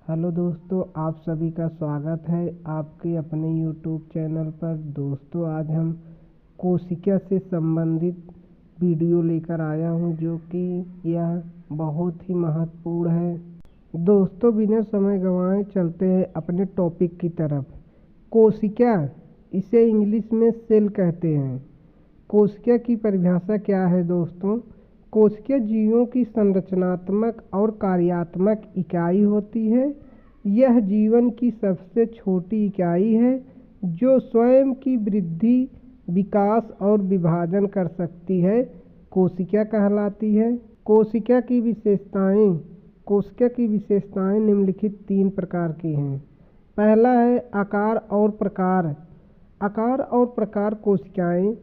Hello दोस्तों, आप सभी का स्वागत है आपके अपने यूट्यूब चैनल पर। दोस्तों, आज हम कोशिका से संबंधित वीडियो लेकर आया हूं, जो कि यह बहुत ही महत्वपूर्ण है। दोस्तों, बिना समय गंवाए चलते हैं अपने टॉपिक की तरफ। कोशिका, इसे इंग्लिश में सेल कहते हैं। कोशिका की परिभाषा क्या है दोस्तों? कोशिका जीवों की संरचनात्मक और कार्यात्मक इकाई होती है। यह जीवन की सबसे छोटी इकाई है जो स्वयं की वृद्धि, विकास और विभाजन कर सकती है। कोशिका कहलाती है। कोशिका की विशेषताएं निम्नलिखित 3 प्रकार की हैं। पहला है आकार और प्रकार। आकार और प्रकार कोशिकाएं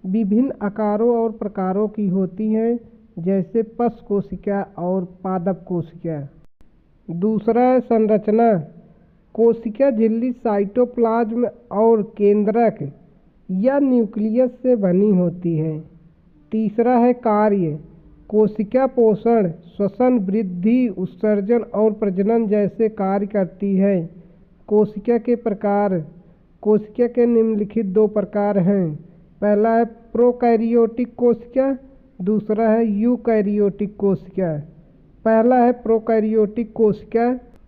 विभिन्न आकारों और प्रकारों की होती हैं, जैसे पश कोशिका और पादप कोशिका। दूसरा है संरचना। कोशिका झिल्ली, साइटोप्लाज्म और केंद्रक या न्यूक्लियस से बनी होती है। तीसरा है कार्य। कोशिका पोषण, श्वसन, वृद्धि, उत्सर्जन और प्रजनन जैसे कार्य करती है। कोशिका के प्रकार। कोशिका के निम्नलिखित 2 प्रकार हैं। पहला है प्रोकैरियोटिक कोशिका, दूसरा है यूकैरियोटिक कोशिका। पहला है प्रोकैरियोटिक कोशिका।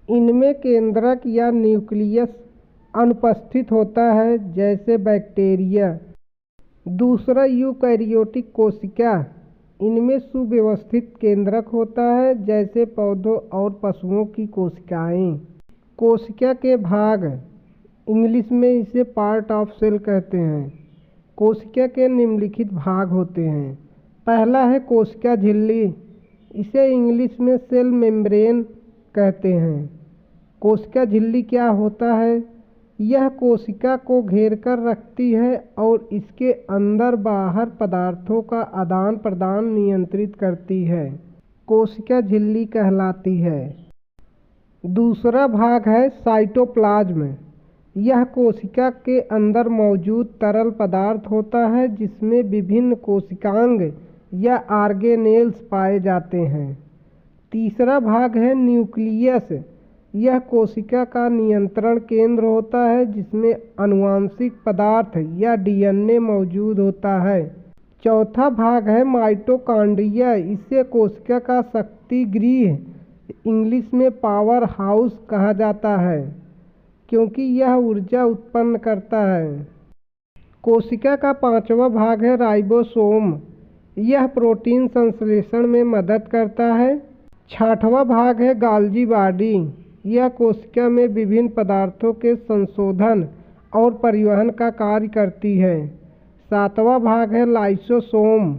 इनमें केंद्रक या न्यूक्लियस अनुपस्थित होता है, जैसे बैक्टीरिया। दूसरा यूकैरियोटिक कोशिका। इनमें सुव्यवस्थित केंद्रक होता है, जैसे पौधों और पशुओं की कोशिकाएं। कोशिका के भाग, इंग्लिश में इसे पार्ट ऑफ सेल कहते हैं। कोशिका के निम्नलिखित भाग होते हैं। पहला है कोशिका झिल्ली। इसे इंग्लिश में सेल मेम्ब्रेन कहते हैं। कोशिका झिल्ली क्या होता है? यह कोशिका को घेरकर रखती है और इसके अंदर बाहर पदार्थों का आदान प्रदान नियंत्रित करती है। कोशिका झिल्ली कहलाती है। दूसरा भाग है साइटोप्लाज्म। यह कोशिका के अंदर मौजूद तरल पदार्थ होता है, जिसमें विभिन्न कोशिकांग या ऑर्गेनेल्स पाए जाते हैं। तीसरा भाग है न्यूक्लियस। यह कोशिका का नियंत्रण केंद्र होता है, जिसमें आनुवांशिक पदार्थ या डीएनए मौजूद होता है। चौथा भाग है माइटोकॉन्ड्रिया। इसे कोशिका का शक्ति गृह, इंग्लिश में पावर हाउस कहा जाता है, क्योंकि यह ऊर्जा उत्पन्न करता है। कोशिका का 5वां भाग है राइबोसोम। यह प्रोटीन संश्लेषण में मदद करता है। 6वां भाग है गोल्गी बॉडी। यह कोशिका में विभिन्न पदार्थों के संशोधन और परिवहन का कार्य करती है। 7वां भाग है लाइसोसोम।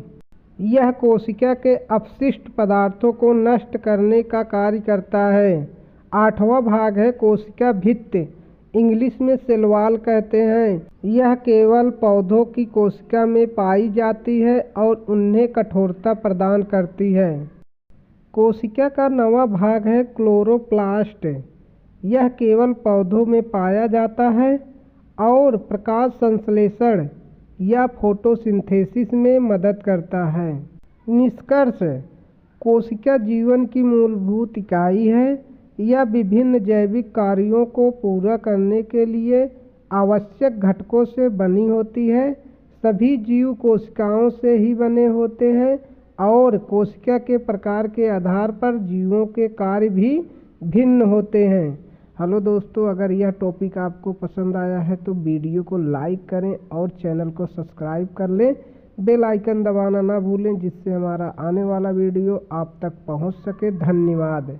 यह कोशिका के अपशिष्ट पदार्थों को नष्ट करने का कार्य करता है। 8वां भाग है कोशिका भित्ति। इंग्लिश में सेल वॉल कहते हैं। यह केवल पौधों की कोशिका में पाई जाती है और उन्हें कठोरता प्रदान करती है। कोशिका का 9वां भाग है क्लोरोप्लास्ट। यह केवल पौधों में पाया जाता है और प्रकाश संश्लेषण या फोटोसिंथेसिस में मदद करता है। निष्कर्ष, कोशिका जीवन की मूलभूत इकाई है। यह विभिन्न जैविक कार्यों को पूरा करने के लिए आवश्यक घटकों से बनी होती है। सभी जीव कोशिकाओं से ही बने होते हैं और कोशिका के प्रकार के आधार पर जीवों के कार्य भी भिन्न होते हैं। हेलो दोस्तों, अगर यह टॉपिक आपको पसंद आया है तो वीडियो को लाइक करें और चैनल को सब्सक्राइब कर लें। बेल आइकन दबाना ना भूलें, जिससे हमारा आने वाला वीडियो आप तक पहुंच सके। धन्यवाद।